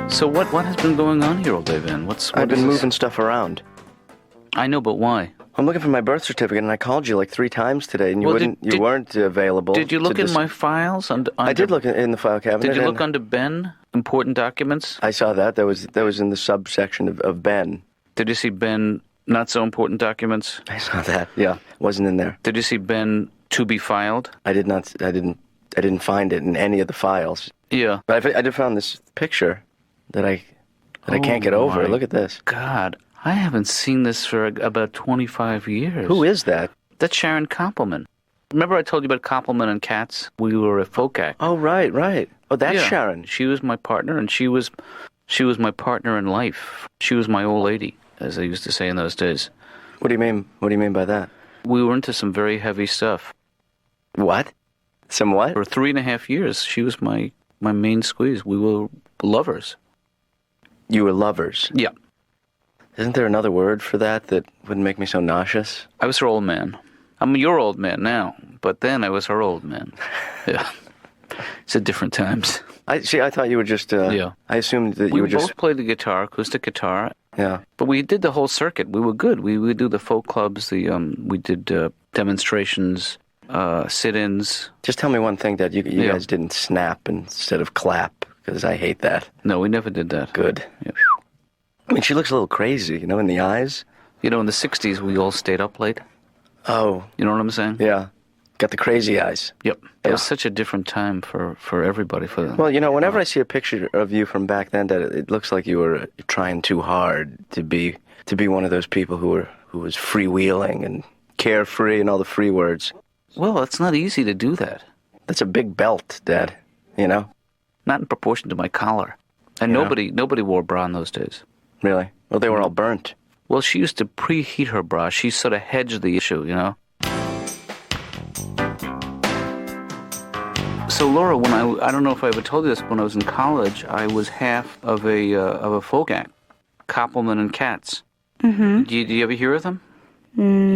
So what has been going on here all day, Van? I've been moving stuff around. I know, but why? I'm looking for my birth certificate, and I called you like 3 times today, and you weren't available. Did you look in my files? I did look in the file cabinet. Did you look under Ben, important documents? I saw that. That was in the subsection of Ben. Did you see Ben, not so important documents? I saw that. Yeah, wasn't in there. Did you see Ben, to be filed? I didn't find it in any of the files. Yeah. But I did find this picture that I can't get over. Look at this. God, I haven't seen this for about 25 years. Who is that? That's Sharon Koppleman. Remember I told you about Koppleman and Katz? We were a folk act. Oh, right. Oh, that's Sharon. She was my partner, and she was my partner in life. She was my old lady, as I used to say in those days. What do you mean? What do you mean by that? We were into some very heavy stuff. What? Some what? For 3.5 years, she was my main squeeze. We were lovers. You were lovers? Yeah. Isn't there another word for that wouldn't make me so nauseous? I was her old man. I'm your old man now, but then I was her old man. Yeah. It's at different times. I thought you were just... I assumed that you were just... We both played the guitar, acoustic guitar. Yeah. But we did the whole circuit. We were good. We would do the folk clubs. We did demonstrations, sit-ins. Just tell me one thing, Dad. You guys didn't snap instead of clap, because I hate that. No, we never did that. Good. Yeah. I mean, she looks a little crazy, in the eyes. In the 60s, we all stayed up late. Oh. You know what I'm saying? Yeah. Got the crazy eyes. Yep. It was such a different time for everybody. Well, whenever I see a picture of you from back then, Dad, it looks like you were trying too hard to be one of those people who was freewheeling and carefree and all the free words. Well, it's not easy to do that. That's a big belt, Dad, Not in proportion to my collar. And nobody wore a bra in those days. Really? Well, they were all burnt. Well, she used to preheat her bra. She sort of hedged the issue, So, Laura, when I don't know if I ever told you this, when I was in college, I was half of a folk act, Koppleman and Katz. Mm-hmm. Do you ever hear of them?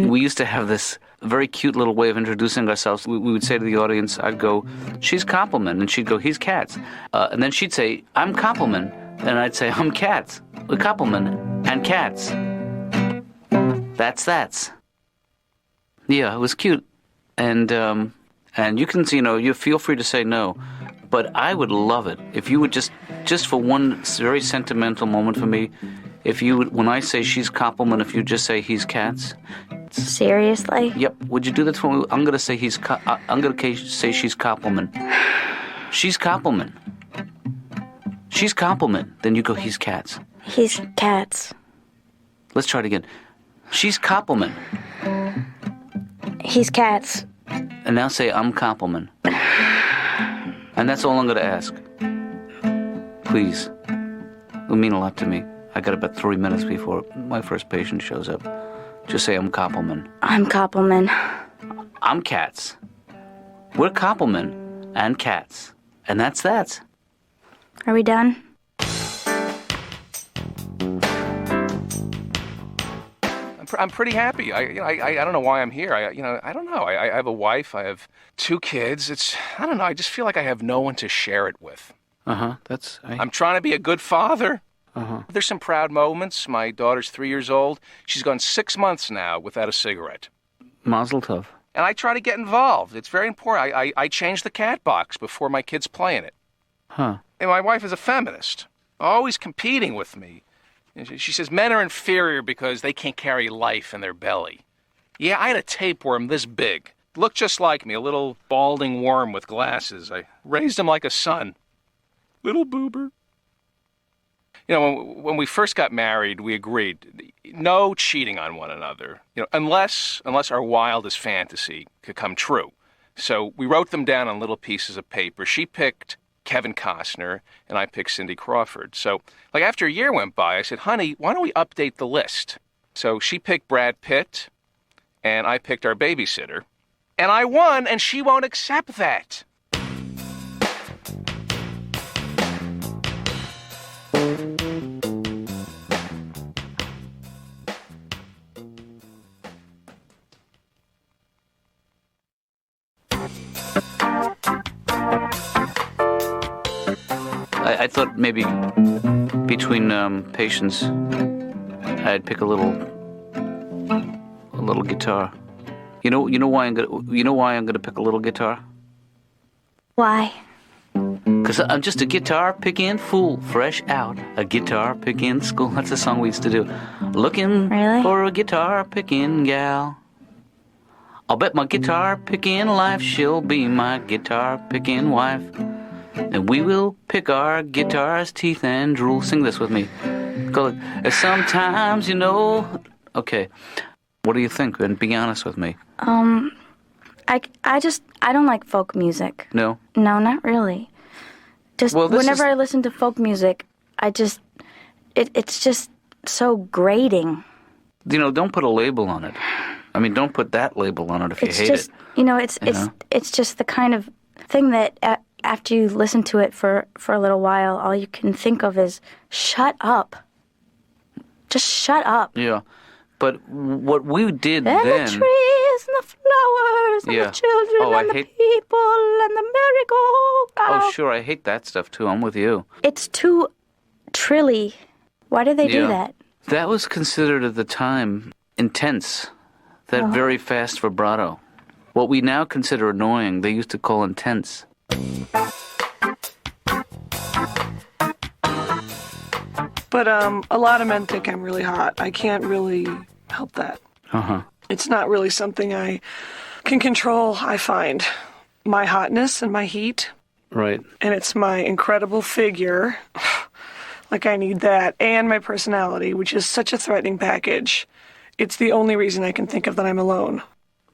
We used to have this very cute little way of introducing ourselves. We would say to the audience, I'd go, she's Koppleman, and she'd go, he's Katz. And then she'd say, I'm Koppleman, and I'd say, I'm Katz. We're Koppleman and Katz. That's. Yeah, it was cute. And you can, you feel free to say no, but I would love it if you would just for one very sentimental moment for me, if you would, when I say she's Koppleman, if you just say he's Katz. Seriously? Yep. Would you do that for me? I'm gonna say I'm gonna say she's Koppleman. She's Koppleman. She's Koppleman. Then you go, he's Katz. He's Katz. Let's try it again. She's Koppleman. He's Katz. And now say, I'm Koppleman. And that's all I'm going to ask. Please. It'll mean a lot to me. I got about 3 minutes before my first patient shows up. Just say, I'm Koppleman. I'm Koppleman. I'm Katz. We're Koppleman and Katz. And that's that. Are we done? I'm pretty happy. I don't know why I'm here. I don't know. I have a wife. I have 2 kids. I don't know. I just feel like I have no one to share it with. I'm trying to be a good father. There's some proud moments. My daughter's 3 years old. She's gone 6 months now without a cigarette. Mazel tov. And I try to get involved. It's very important. I change the cat box before my kids play in it. Huh. And my wife is a feminist, always competing with me. She says men are inferior because they can't carry life in their belly. Yeah, I had a tapeworm this big. Looked just like me, a little balding worm with glasses. I raised him like a son. Little boober. When we first got married, we agreed no cheating on one another, unless our wildest fantasy could come true. So we wrote them down on little pieces of paper. She picked Kevin Costner, and I picked Cindy Crawford. So, after a year went by, I said, honey, why don't we update the list? So she picked Brad Pitt, and I picked our babysitter. And I won, and she won't accept that. I thought maybe between patients, I'd pick a little guitar. You know why I'm gonna pick a little guitar? Why? Because I'm just a guitar picking fool, fresh out a guitar picking school. That's a song we used to do. Looking Really? for a guitar picking gal. I'll bet my guitar picking life she'll be my guitar picking wife. And we will pick our guitar's teeth and drool. Sing this with me. Go, sometimes, Okay. What do you think? And be honest with me. I don't like folk music. No? No, not really. Just whenever I listen to folk music, it's just so grating. Don't put a label on it. I mean, don't put that label on it if you hate it. It's just the kind of thing that after you listen to it for a little while, all you can think of is shut up. Just shut up. Yeah. But what we did and then... the trees and the flowers and the children and the people and the merry-go-round. Oh, sure, I hate that stuff too. I'm with you. It's too trilly. Why do they do that? That was considered at the time intense. That very fast vibrato. What we now consider annoying, they used to call intense. But a lot of men think I'm really hot. I can't really help that. Uh-huh. It's not really something I can control, I find. My hotness and my heat. Right. And it's my incredible figure. Like I need that. And my personality, which is such a threatening package. It's the only reason I can think of that I'm alone.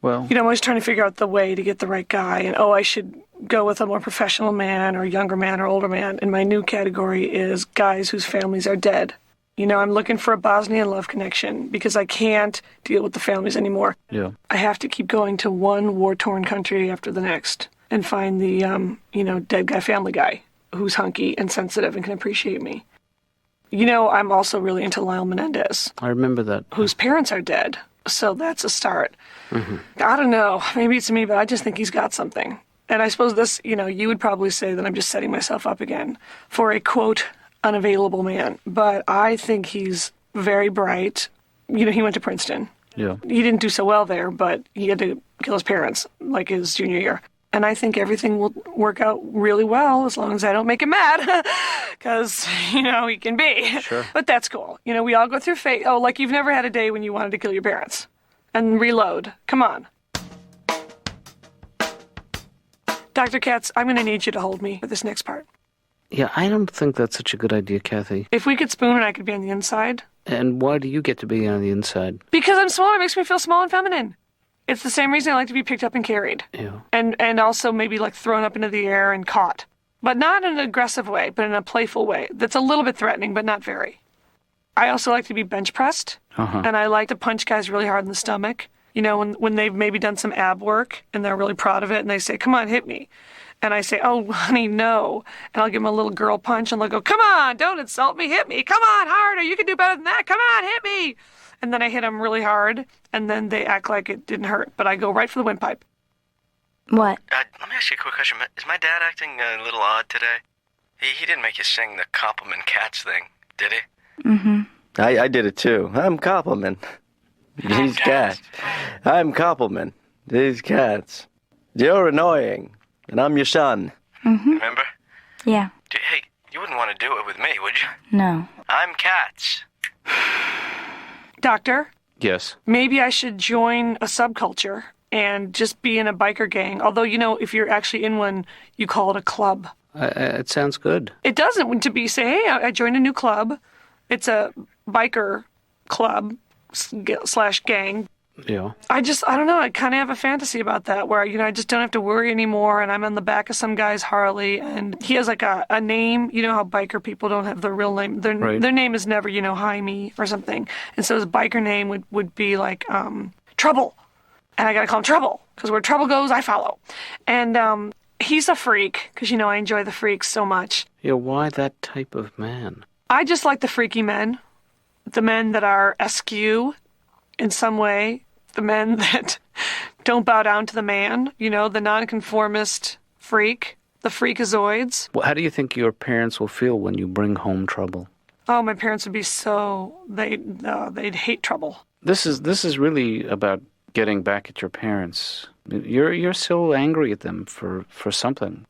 Well... I'm always trying to figure out the way to get the right guy. And, I should go with a more professional man or a younger man or older man. And my new category is guys whose families are dead. I'm looking for a Bosnian love connection because I can't deal with the families anymore. Yeah. I have to keep going to one war-torn country after the next and find the, dead guy family guy who's hunky and sensitive and can appreciate me. I'm also really into Lyle Menendez. I remember that. Whose parents are dead. So that's a start. Mm-hmm. I don't know. Maybe it's me, but I just think he's got something. And I suppose this, you would probably say that I'm just setting myself up again for a, quote, unavailable man. But I think he's very bright. He went to Princeton. Yeah. He didn't do so well there, but he had to kill his parents, like his junior year. And I think everything will work out really well as long as I don't make him mad. Because, he can be. Sure. But that's cool. We all go through fate. Oh, like you've never had a day when you wanted to kill your parents. And reload. Come on. Dr. Katz, I'm going to need you to hold me for this next part. Yeah, I don't think that's such a good idea, Kathy. If we could spoon and I could be on the inside. And why do you get to be on the inside? Because I'm small. It makes me feel small and feminine. It's the same reason I like to be picked up and carried. Yeah. And also maybe like thrown up into the air and caught. But not in an aggressive way, but in a playful way. That's a little bit threatening, but not very. I also like to be bench pressed. Uh-huh. And I like to punch guys really hard in the stomach. When they've maybe done some ab work and they're really proud of it and they say, come on, hit me. And I say, oh, honey, no. And I'll give them a little girl punch and they'll go, come on, don't insult me, hit me. Come on, harder, you can do better than that. Come on, hit me. And then I hit them really hard, and then they act like it didn't hurt. But I go right for the windpipe. What? Let me ask you a quick question. Is my dad acting a little odd today? He didn't make you sing the Koppleman and Katz thing, did he? Mm-hmm. I did it too. I'm Koppleman. These cats. I'm Koppleman. These cats. You're annoying, and I'm your son. Mm-hmm. Remember? Yeah. Hey, you wouldn't want to do it with me, would you? No. I'm Katz. Doctor? Yes. Maybe I should join a subculture and just be in a biker gang. Although, if you're actually in one, you call it a club. It sounds good. It doesn't to be say, hey, I joined a new club. It's a biker club / gang. Yeah. I don't know. I kind of have a fantasy about that where, I just don't have to worry anymore. And I'm on the back of some guy's Harley and he has like a name. You know how biker people don't have their real name. Their name is never, Jaime or something. And so his biker name would be like Trouble. And I got to call him Trouble because where trouble goes, I follow. And he's a freak because, I enjoy the freaks so much. Yeah, why that type of man? I just like the freaky men. The men that are askew in some way. The men that don't bow down to the man, the nonconformist freak, the freakazoids. Well, how do you think your parents will feel when you bring home trouble? Oh, my parents would be they'd hate trouble. This is really about getting back at your parents. You're so angry at them for something.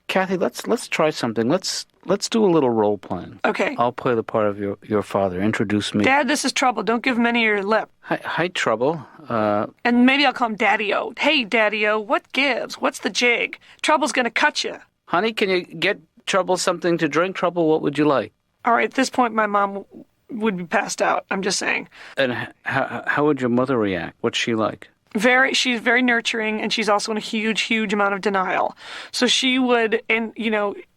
Kathy, let's try something. Let's do a little role playing. Okay. I'll play the part of your father. Introduce me. Dad, this is Trouble. Don't give him any of your lip. Hi, Trouble. And maybe I'll call him Daddy-O. Hey, Daddy-O, what gives? What's the jig? Trouble's gonna cut you. Honey, can you get Trouble something to drink? Trouble, what would you like? All right, at this point, my mom would be passed out. I'm just saying. And how would your mother react? What's she like? She's very nurturing, and she's also in a huge amount of denial. So she would, and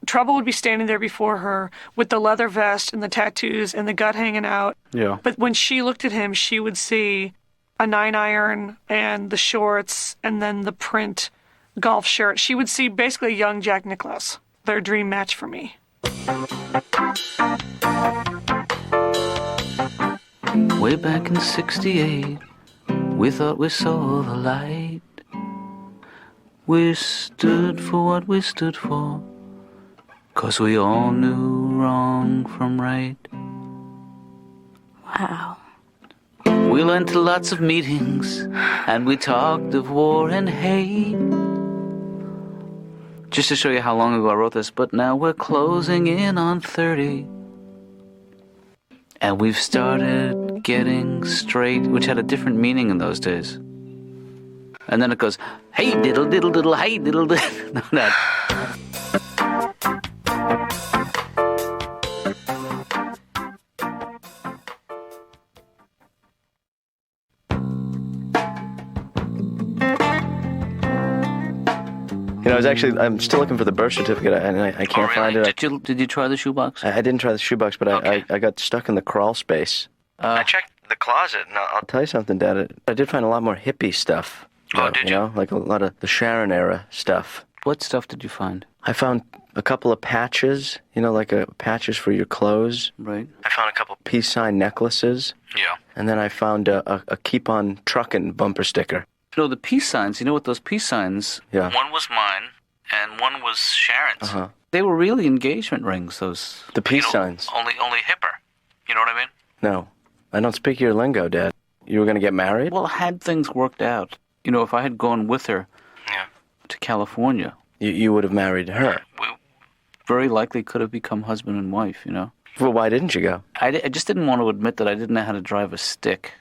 Trouble would be standing there before her with the leather vest and the tattoos and the gut hanging out. Yeah. But when she looked at him, she would see a 9-iron and the shorts and then the print golf shirt. She would see basically a young Jack Nicklaus. Their dream match for me. Way back in '68, we thought we saw the light. We stood for what we stood for, 'cause we all knew wrong from right. Wow. We went to lots of meetings, and we talked of war and hate. Just to show you how long ago I wrote this, but now we're closing in on 30. And we've started getting straight, which had a different meaning in those days. And then it goes, hey diddle diddle diddle, hey diddle diddle. No, that. I'm still looking for the birth certificate, and I can't find it. Did you try the shoebox? I didn't try the shoebox, but Okay. I got stuck in the crawl space. I checked the closet, and I'll tell you something, Dad. I did find a lot more hippie stuff. Oh, did you? Like a lot of the Sharon era stuff. What stuff did you find? I found a couple of patches, patches for your clothes. Right. I found a couple peace sign necklaces. Yeah. And then I found a keep on truckin' bumper sticker. The peace signs, what those peace signs? Yeah. One was mine, and one was Sharon's. Uh-huh. They were really engagement rings, those. The peace signs. Only hipper. You know what I mean? No. I don't speak your lingo, Dad. You were going to get married? Well, had things worked out, if I had gone with her to California. You would have married her. We very likely could have become husband and wife, Well, why didn't you go? I just didn't want to admit that I didn't know how to drive a stick.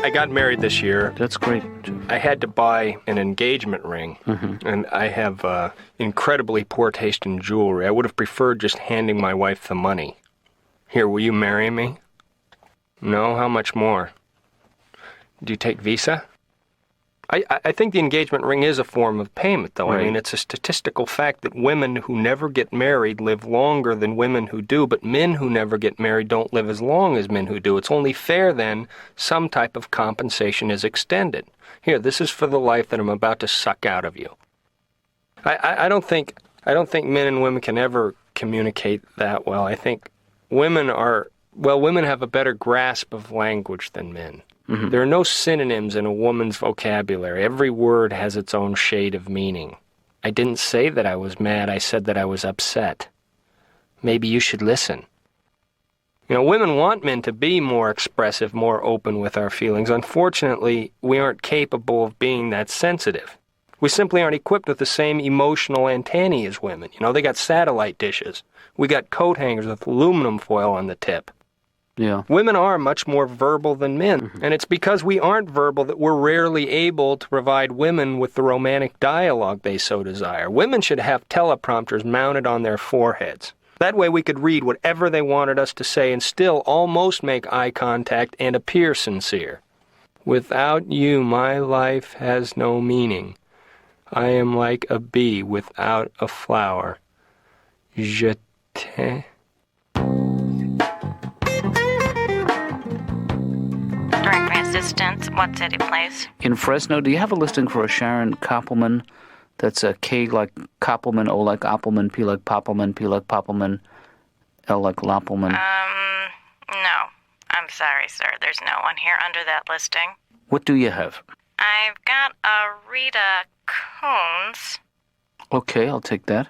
I got married this year. That's great, Jeff. I had to buy an engagement ring, and I have incredibly poor taste in jewelry. I would have preferred just handing my wife the money. Here, will you marry me? No? How much more? Do you take Visa? I think the engagement ring is a form of payment, though. Right. I mean, it's a statistical fact that women who never get married live longer than women who do, but men who never get married don't live as long as men who do. It's only fair, then, some type of compensation is extended. Here, this is for the life that I'm about to suck out of you. I don't think men and women can ever communicate that well. I think women have a better grasp of language than men. Mm-hmm. There are no synonyms in a woman's vocabulary. Every word has its own shade of meaning. I didn't say that I was mad. I said that I was upset. Maybe you should listen. Women want men to be more expressive, more open with our feelings. Unfortunately, we aren't capable of being that sensitive. We simply aren't equipped with the same emotional antennae as women. They got satellite dishes. We got coat hangers with aluminum foil on the tip. Yeah. Women are much more verbal than men, and it's because we aren't verbal that we're rarely able to provide women with the romantic dialogue they so desire. Women should have teleprompters mounted on their foreheads. That way we could read whatever they wanted us to say and still almost make eye contact and appear sincere. Without you, my life has no meaning. I am like a bee without a flower. Je t'aime. Directory assistance, what city, please? In Fresno, do you have a listing for a Sharon Koppleman? That's a K like Koppleman, O like Appleman, P like Poppleman, P like Poppleman, L like Loppleman. No. I'm sorry, sir. There's no one here under that listing. What do you have? I've got a Rita Coons. Okay, I'll take that.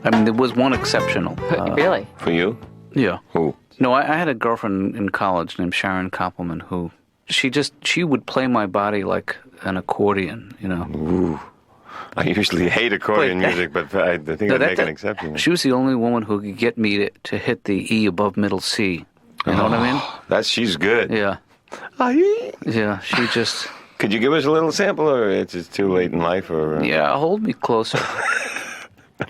I mean, there was one exceptional. Really? For you? Yeah. Who? No, I had a girlfriend in college named Sharon Koppleman who she would play my body like an accordion, you know. Ooh. I usually hate accordion music, but I think I'd make an exception. She was the only woman who could get me to hit the E above middle C. You know what I mean? She's good. Yeah. Yeah, she just... Could you give us a little sample, or it's just too late in life? Or Yeah, hold me closer.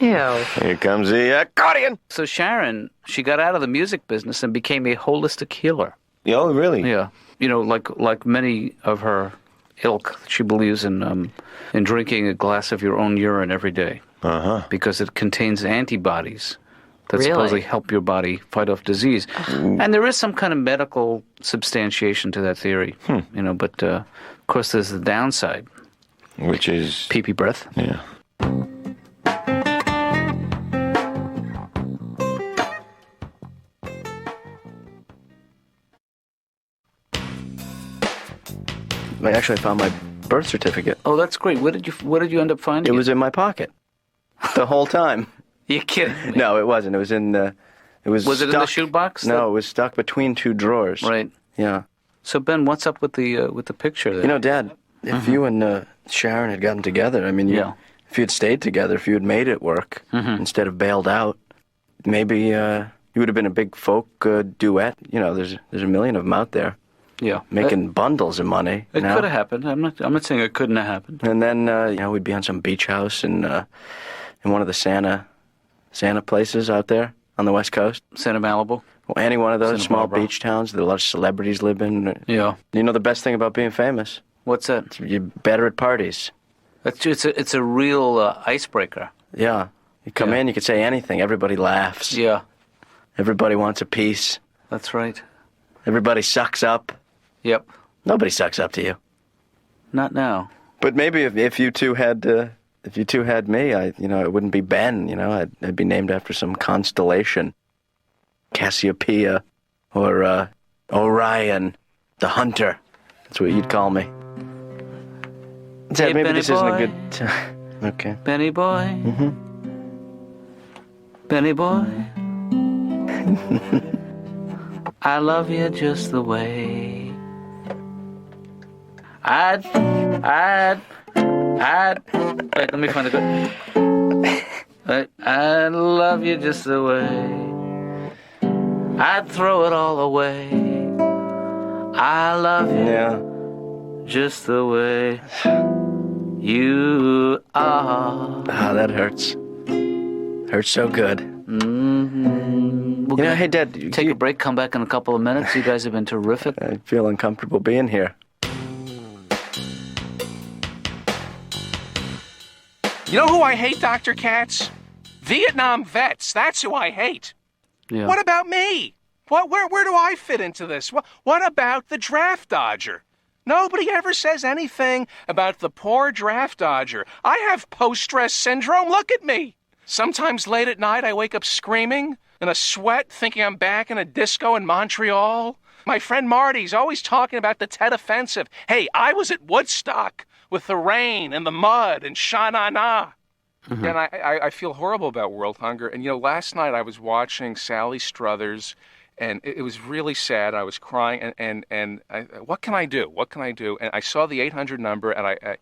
Ew. Here comes the accordion. So Sharon, she got out of the music business and became a holistic healer. Oh, really? Yeah. You know, like many of her ilk, she believes in drinking a glass of your own urine every day. Because it contains antibodies that supposedly help your body fight off disease. And there is some kind of medical substantiation to that theory, you know, but of course there's the downside. Which is? Pee-pee breath. Yeah. I actually found my birth certificate. Oh, that's great. What did you end up finding? It was in my pocket the whole time. You kidding me? No, it wasn't. It was in the. It was. Was it stuck, in the shoebox? No, it was stuck between two drawers. Right. Yeah. So Ben, what's up with the picture there? You know, Dad, if you and Sharon had gotten together, I mean, if you had stayed together, if you had made it work instead of bailed out, maybe you would have been a big folk duet. You know, there's a million of them out there. Yeah. Making bundles of money. It could have happened. I'm not saying it couldn't have happened. And then we'd be on some beach house in one of the Santa places out there on the West Coast. Santa Malibu. Well, any one of those Santa small Barbara. beach towns that a lot of celebrities live in. Yeah. You know the best thing about being famous? What's that? You're better at parties. It's a real icebreaker. Yeah. You come in, you can say anything. Everybody laughs. Yeah. Everybody wants a piece. That's right. Everybody sucks up. Yep. Nobody sucks up to you. Not now. But maybe if you two had me, it wouldn't be Ben. You know, I'd be named after some constellation, Cassiopeia, or Orion, the Hunter. That's what you'd call me. Hey, maybe Benny this isn't a boy. good time. Okay. Benny boy. Benny boy. I love you just the way. Wait, let me find the good. I love you just the way. I'd throw it all away. I love you just the way you are. Ah, that hurts. Hurts so good. We'll Hey, Dad. take a break, come back in a couple of minutes. You guys have been terrific. I feel uncomfortable being here. You know who I hate, Dr. Katz? Vietnam vets. That's who I hate. Yeah. What about me? Where do I fit into this? What about the draft dodger? Nobody ever says anything about the poor draft dodger. I have post-stress syndrome. Look at me. Sometimes late at night I wake up screaming, in a sweat, thinking I'm back in a disco in Montreal. My friend Marty's always talking about the Tet Offensive. Hey, I was at Woodstock with the rain and the mud and Sha-na-na. And I feel horrible about world hunger. And, last night I was watching Sally Struthers, and it was really sad. I was crying, and what can I do? What can I do? And I saw the 800 number, and I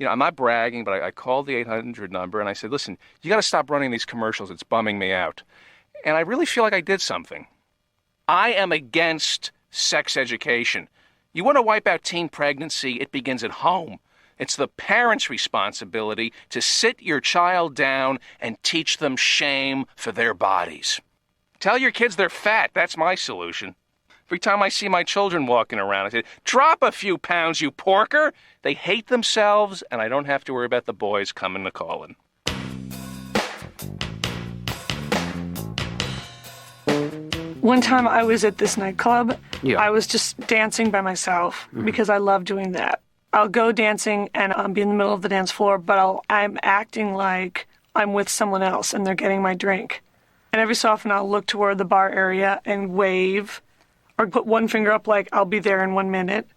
I'm not bragging, but I called the 800 number, and I said, listen, you got to stop running these commercials. It's bumming me out. And I really feel like I did something. I am against sex education. You want to wipe out teen pregnancy, it begins at home. It's the parents' responsibility to sit your child down and teach them shame for their bodies. Tell your kids they're fat. That's my solution. Every time I see my children walking around, I say, drop a few pounds, you porker. They hate themselves, and I don't have to worry about the boys coming to calling. One time I was at this nightclub. Yeah. I was just dancing by myself because I love doing that. I'll go dancing and I'll be in the middle of the dance floor, but I'm acting like I'm with someone else and they're getting my drink. And every so often I'll look toward the bar area and wave or put one finger up like I'll be there in 1 minute.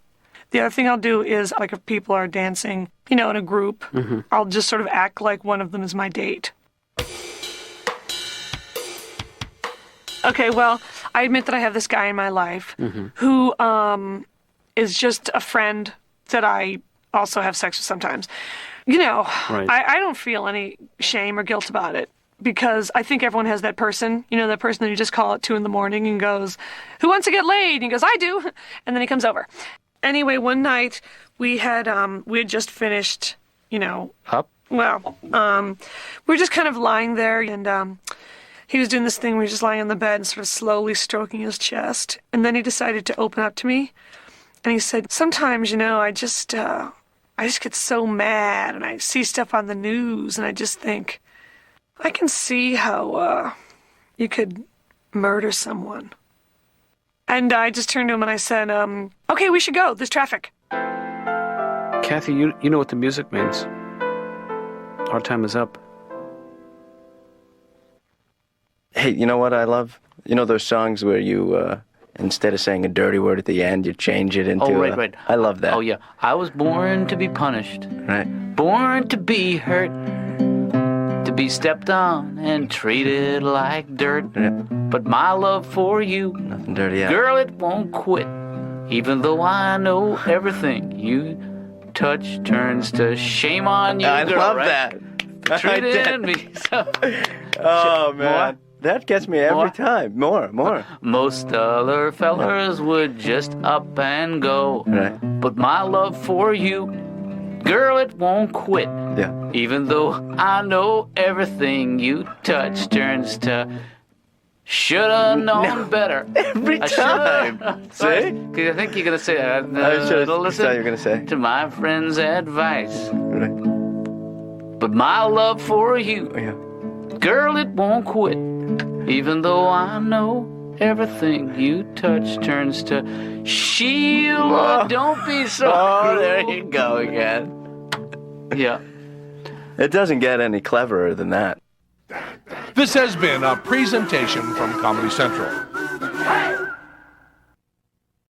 The other thing I'll do is, like, if people are dancing, in a group, I'll just sort of act like one of them is my date. Okay, well, I admit that I have this guy in my life who is just a friend that I also have sex with sometimes. You know, I don't feel any shame or guilt about it because I think everyone has that person, you know, that person that you just call at 2 a.m. and goes, "Who wants to get laid?" And he goes, "I do." And then he comes over. Anyway, one night we had just finished, you know. Up? Well, we were just kind of lying there, and he was doing this thing where he was just lying on the bed and sort of slowly stroking his chest. And then he decided to open up to me. And he said, "Sometimes, you know, I just get so mad and I see stuff on the news and I just think, I can see how you could murder someone." And I just turned to him and I said, "Okay, we should go. There's traffic." Kathy, you know what the music means. Our time is up. Hey, you know what I love? You know those songs where you, instead of saying a dirty word at the end, you change it into right. I love that. Oh, yeah. I was born to be punished. Right. Born to be hurt. To be stepped on and treated like dirt. Yeah. But my love for you, Nothing dirty. girl, it won't quit. Even though I know everything you touch turns to shame on you, I girl, love right? that. Treated me so. Oh, man. More? That gets me every time. More. Most other fellers would just up and go. Right. But my love for you, girl, it won't quit. Yeah. Even though I know everything you touch turns to shoulda known better. Every time. See? Because I think you're going to say, I should have listen thought you were going to say. to my friend's advice. Right. But my love for you, Yeah. girl, it won't quit. Even though I know everything you touch turns to Sheila, don't be so cruel. There you go again. Yeah. It doesn't get any cleverer than that. This has been a presentation from Comedy Central.